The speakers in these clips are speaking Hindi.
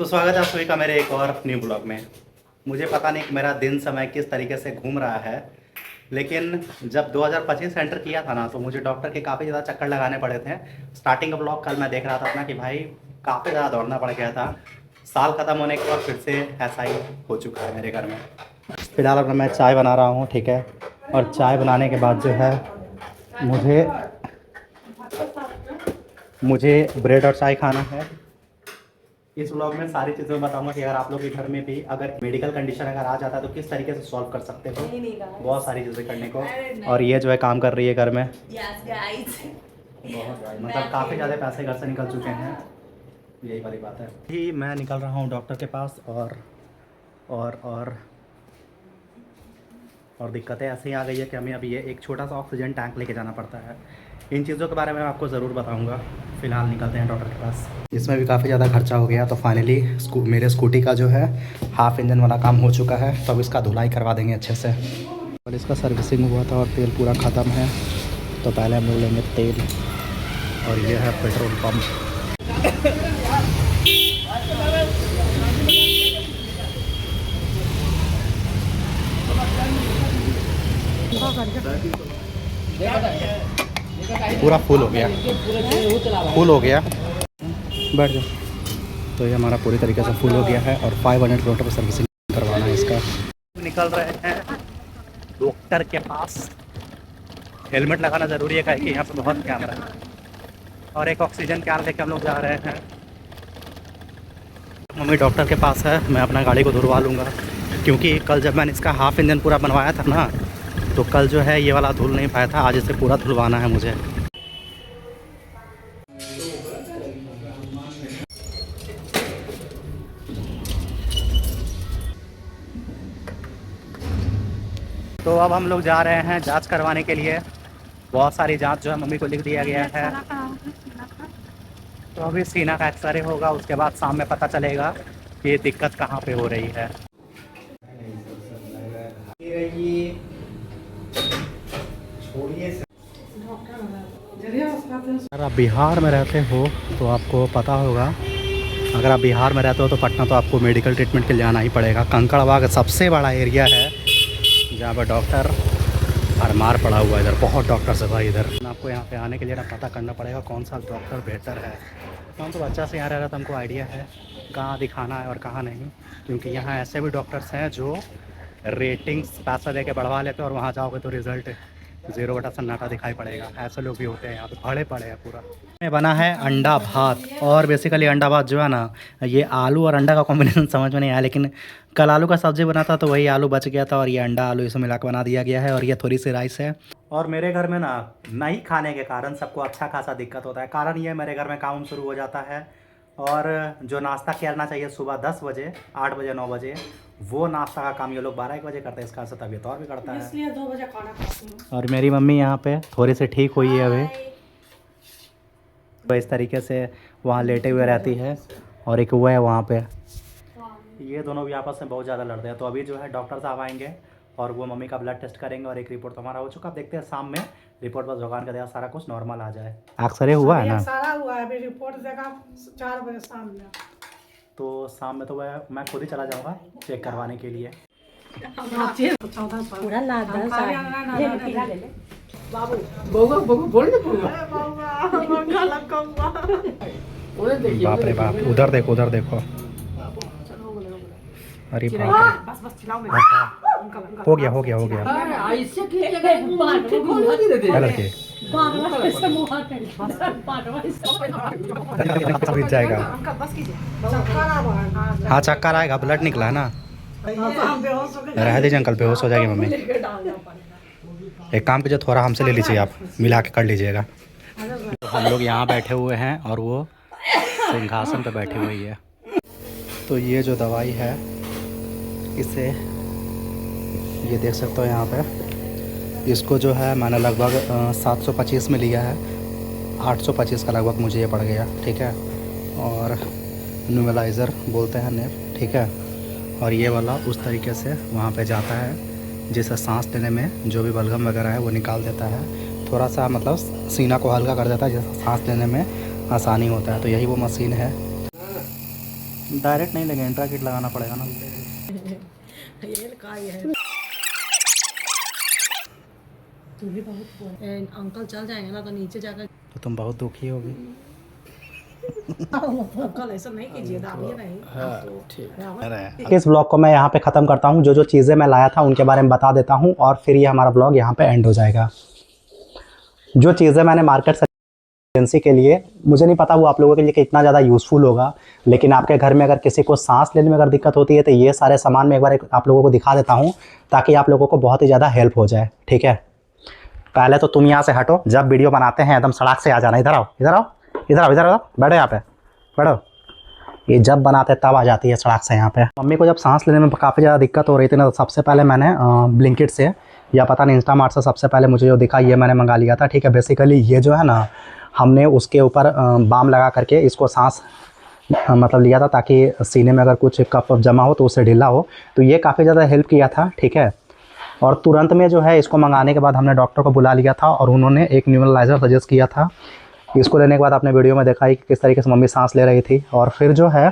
तो स्वागत है आप सभी का मेरे एक और न्यू ब्लॉग में। मुझे पता नहीं कि मेरा दिन समय किस तरीके से घूम रहा है, लेकिन जब 2025 एंटर किया था ना तो मुझे डॉक्टर के काफ़ी ज़्यादा चक्कर लगाने पड़े थे। स्टार्टिंग का ब्लॉग कल मैं देख रहा था अपना कि भाई काफ़ी ज़्यादा दौड़ना पड़ गया था। साल ख़त्म होने के बाद फिर से ऐसा ही हो चुका है मेरे घर में। फिलहाल अब मैं चाय बना रहा हूँ, ठीक है। और चाय बनाने के बाद जो है मुझे ब्रेड और चाय खाना है। इस व्लॉग में सारी चीज़ें बताऊंगा कि अगर आप लोग के घर में भी अगर मेडिकल कंडीशन अगर आ जाता है तो किस तरीके से सॉल्व कर सकते हो। बहुत सारी चीज़ें करने को। और ये जो है काम कर रही है घर में। बहुत मतलब काफ़ी ज़्यादा पैसे घर से निकल चुके हैं, यही वाली बात है। ही मैं निकल रहा हूँ डॉक्टर के पास और दिक्कतें ऐसे ही आ गई है कि हमें अभी ये एक छोटा सा ऑक्सीजन टैंक लेके जाना पड़ता है। इन चीज़ों के बारे में मैं आपको ज़रूर बताऊंगा। फ़िलहाल निकलते हैं डॉक्टर के पास। इसमें भी काफ़ी ज़्यादा खर्चा हो गया, तो फाइनली मेरे स्कूटी का जो है हाफ इंजन वाला काम हो चुका है, तो अब इसका धुलाई करवा देंगे अच्छे से। और इसका सर्विसिंग हुआ था और तेल पूरा ख़त्म है, तो पहले हम लोग लेंगे तेल। और ये है पेट्रोल पम्प। पूरा फुल हो गया, बैठ जाओ। तो ये हमारा पूरी तरीके से फुल हो गया है और 500 किलोमीटर पर सर्विसिंग करवाना है इसका। निकल रहे हैं डॉक्टर के पास। हेलमेट लगाना ज़रूरी है क्योंकि यहाँ पे बहुत कैमरा है। और एक ऑक्सीजन कैन लेके हम लोग जा रहे हैं। मम्मी डॉक्टर के पास है, मैं अपना गाड़ी को धुलवा लूँगा, क्योंकि कल जब मैंने इसका हाफ इंजन पूरा बनवाया था ना, तो कल जो है ये वाला धुल नहीं पाया था। आज इसे पूरा धुलवाना है मुझे। तो अब हम लोग जा रहे हैं जांच करवाने के लिए। बहुत सारी जांच जो है मम्मी को लिख दिया गया है। तो अभी सीना का एक्सरे होगा, उसके बाद शाम में पता चलेगा कि ये दिक्कत कहाँ पे हो रही है। अगर आप बिहार में रहते हो तो आपको पता होगा, अगर आप बिहार में रहते हो तो पटना तो आपको मेडिकल ट्रीटमेंट के लिए आना ही पड़ेगा। कंकड़बाग सबसे बड़ा एरिया है जहाँ पर डॉक्टर भरमार पड़ा हुआ है। इधर बहुत डॉक्टर्स है भाई। इधर आपको यहाँ पे आने के लिए ना पता करना पड़ेगा कौन सा डॉक्टर बेहतर है। हम तो बच्चा से यहाँ रह रहा था, हमको आइडिया है कहाँ दिखाना है और कहाँ नहीं, क्योंकि यहाँ ऐसे भी डॉक्टर्स हैं जो रेटिंग्स पैसा दे के बढ़वा लेते हैं और वहाँ जाओगे तो रिज़ल्ट 0/सन्नाटा दिखाई पड़ेगा। ऐसे लोग भी होते हैं यहाँ पे, भरे पड़े हैं पूरा। में बना है अंडा भात। और बेसिकली अंडा भात जो है ना, ये आलू और अंडा का कॉम्बिनेशन समझ में नहीं आया, लेकिन कल आलू का सब्ज़ी बना था तो वही आलू बच गया था और ये अंडा आलू इसमें मिला के बना दिया गया है। और ये थोड़ी सी राइस है। और मेरे घर में ना नहीं खाने के कारण सबको अच्छा खासा दिक्कत होता है। कारण ये मेरे घर में काम शुरू हो जाता है और जो नाश्ता करना चाहिए सुबह 10 बजे, 8 बजे, 9 बजे, वो नाश्ता का काम ये लोग 12-1 बजे करते हैं। इसका असर तबीयत और भी करता है, इसलिए 2 बजे खाना खाती हूँ। और मेरी मम्मी यहाँ पे थोड़ी सी ठीक हुई है अभी, तो इस तरीके से वहाँ लेटे हुए रहती है। और एक वो है वहाँ पे, ये दोनों भी आपस में बहुत ज़्यादा लड़ते हैं। तो अभी जो है डॉक्टर साहब आएंगे और वो मम्मी का ब्लड टेस्ट करेंगे और एक रिपोर्ट तो हमारा हो चुका। अब देखते हैं शाम में रिपोर्ट, बस भगवान का दया सारा कुछ नॉर्मल आ जाए। एक्सरे हुआ है ना, सारा हुआ है, अभी रिपोर्ट देगा 4 बजे शाम में। तो शाम में तो मैं खुद ही चला जाऊँगा चेक करवाने के लिए। बाप रे बाप, उधर देखो उधर देखो। अरे बाप रे, हो गया लड़के जाएगा। हाँ चक्कर आएगा, ब्लड निकला है ना। रह दीजिए अंकल, बेहोश हो जाएगी मम्मी। एक काम कीजिए, थोड़ा हमसे ले लीजिए, आप मिला के कर लीजिएगा। तो हम लोग यहाँ बैठे हुए हैं और वो सिंहासन पे बैठी हुई है। तो ये जो दवाई है इसे ये देख सकते हो यहाँ पे, इसको जो है मैंने लगभग 725 में लिया है। 825 का लगभग मुझे ये पड़ गया, ठीक है। और न्यूमेलाइज़र बोलते हैं नेप, ठीक है। और ये वाला उस तरीके से वहाँ पे जाता है जिससे सांस लेने में जो भी बलगम वगैरह है वो निकाल देता है। थोड़ा सा मतलब सीना को हल्का कर देता है जिससे सांस लेने में आसानी होता है। तो यही वो मशीन है। डायरेक्ट नहीं लेंगे, इंट्रा किट लगाना पड़ेगा ना। ये का ही है। तू भी बहुत अंकल चल जाएंगे ना तो नीचे जाकर तो तुम बहुत दुखी होगी। अंकल ऐसा नहीं कीजिए, दाबिए नहीं। हाँ, ठीक। इस ब्लॉग को मैं यहाँ पे ख़त्म करता हूँ। जो जो चीज़ें मैं लाया था उनके बारे में बता देता हूँ और फिर ये हमारा ब्लॉग यहाँ पे एंड हो जाएगा। जो चीज़ें मैंने मार्केट से एजेंसी के लिए, मुझे नहीं पता वो आप लोगों के लिए कितना ज़्यादा यूज़फुल होगा, लेकिन आपके घर में अगर किसी को सांस लेने में अगर दिक्कत होती है तो ये सारे सामान मैं एक बार आप लोगों को दिखा देता हूँ ताकि आप लोगों को बहुत ही ज़्यादा हेल्प हो जाए। ठीक है, पहले तो तुम यहाँ से हटो, जब वीडियो बनाते हैं एकदम सड़क से आ जाना। इधर आओ, इधर आओ, इधर आओ, इधर आओ, बैठो यहाँ पे, बैठो। ये जब बनाते तब आ जाती है सड़क से यहाँ पे। मम्मी को जब सांस लेने में काफ़ी ज़्यादा दिक्कत हो रही थी ना, तो सबसे पहले मैंने ब्लिंकिट से या पता नहीं इंस्टामार्ट से सबसे पहले मुझे जो दिखा ये मैंने मंगा लिया था। ठीक है, बेसिकली ये जो है ना, हमने उसके ऊपर बाम लगा करके इसको सांस मतलब लिया था ताकि सीने में अगर कुछ कफ जमा हो तो उससे ढीला हो, तो ये काफ़ी ज़्यादा हेल्प किया था। ठीक है, और तुरंत में जो है इसको मंगाने के बाद हमने डॉक्टर को बुला लिया था और उन्होंने एक न्यूमलाइज़र सजेस्ट किया था। इसको लेने के बाद आपने वीडियो में देखा ही कि किस तरीके से मम्मी सांस ले रही थी। और फिर जो है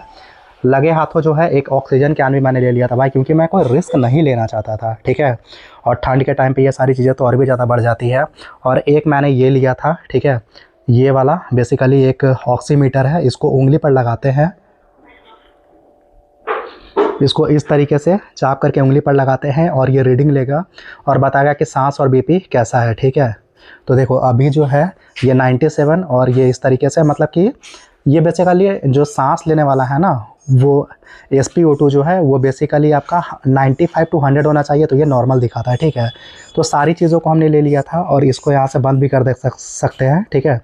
लगे हाथों जो है एक ऑक्सीजन कैन भी मैंने ले लिया था भाई, क्योंकि मैं कोई रिस्क नहीं लेना चाहता था। ठीक है, और ठंड के टाइम पे ये सारी चीज़ें तो और भी ज़्यादा बढ़ जाती है। और एक मैंने ये लिया था, ठीक है, ये वाला बेसिकली एक ऑक्सीमीटर है, इसको उंगली पर लगाते हैं, इसको इस तरीके से चाप करके उंगली पर लगाते हैं और ये रीडिंग लेगा और बताएगा कि सांस और बीपी कैसा है। ठीक है, तो देखो अभी जो है ये 97 और ये इस तरीके से, मतलब कि ये बेसिकली जो सांस लेने वाला है ना, वो SpO2 जो है वो बेसिकली आपका 95 to 100 होना चाहिए, तो ये नॉर्मल दिखाता है। ठीक है, तो सारी चीज़ों को हमने ले लिया था और इसको यहाँ से बंद भी कर दे सकते हैं। ठीक है,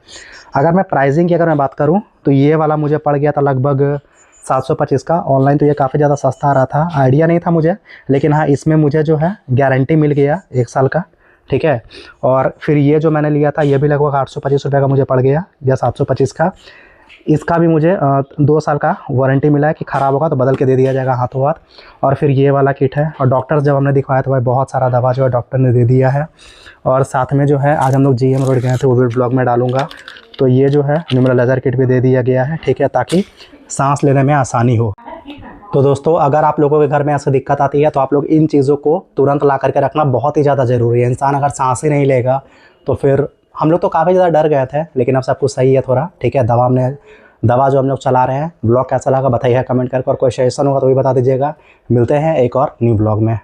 अगर मैं प्राइसिंग की अगर मैं बात करूँ तो ये वाला मुझे पड़ गया था लगभग 725 का। ऑनलाइन तो ये काफ़ी ज़्यादा सस्ता आ रहा था, आइडिया नहीं था मुझे, लेकिन हाँ इसमें मुझे जो है गारंटी मिल गया 1 साल का। ठीक है, और फिर ये जो मैंने लिया था ये भी लगभग 825 रुपये का मुझे पड़ गया या 725 का। इसका भी मुझे 2 साल का वारंटी मिला है कि ख़राब होगा तो बदल के दे दिया जाएगा हाथों हाथ। और फिर ये वाला किट है, और डॉक्टर जब हमने दिखवाया तो भाई बहुत सारा दवा जो है डॉक्टर ने दे दिया है। और साथ में जो है आज हम लोग GM रोड गए थे, वो भी ब्लॉग में डालूंगा। तो ये जो है न्यूमलाइज़र किट भी दे दिया गया है। ठीक है, ताकि सांस लेने में आसानी हो। तो दोस्तों अगर आप लोगों के घर में ऐसी दिक्कत आती है तो आप लोग इन चीज़ों को तुरंत ला करके रखना बहुत ही ज़्यादा ज़रूरी है। इंसान अगर सांस ही नहीं लेगा तो फिर हम लोग तो काफ़ी ज़्यादा डर गए थे, लेकिन अब सब कुछ सही है थोड़ा। ठीक है, दवा जो हम लोग चला रहे हैं। ब्लॉग कैसा लगा बताइए कमेंट करके, और कोई सजेशन होगा तो भी बता दीजिएगा। मिलते हैं एक और न्यू ब्लॉग में।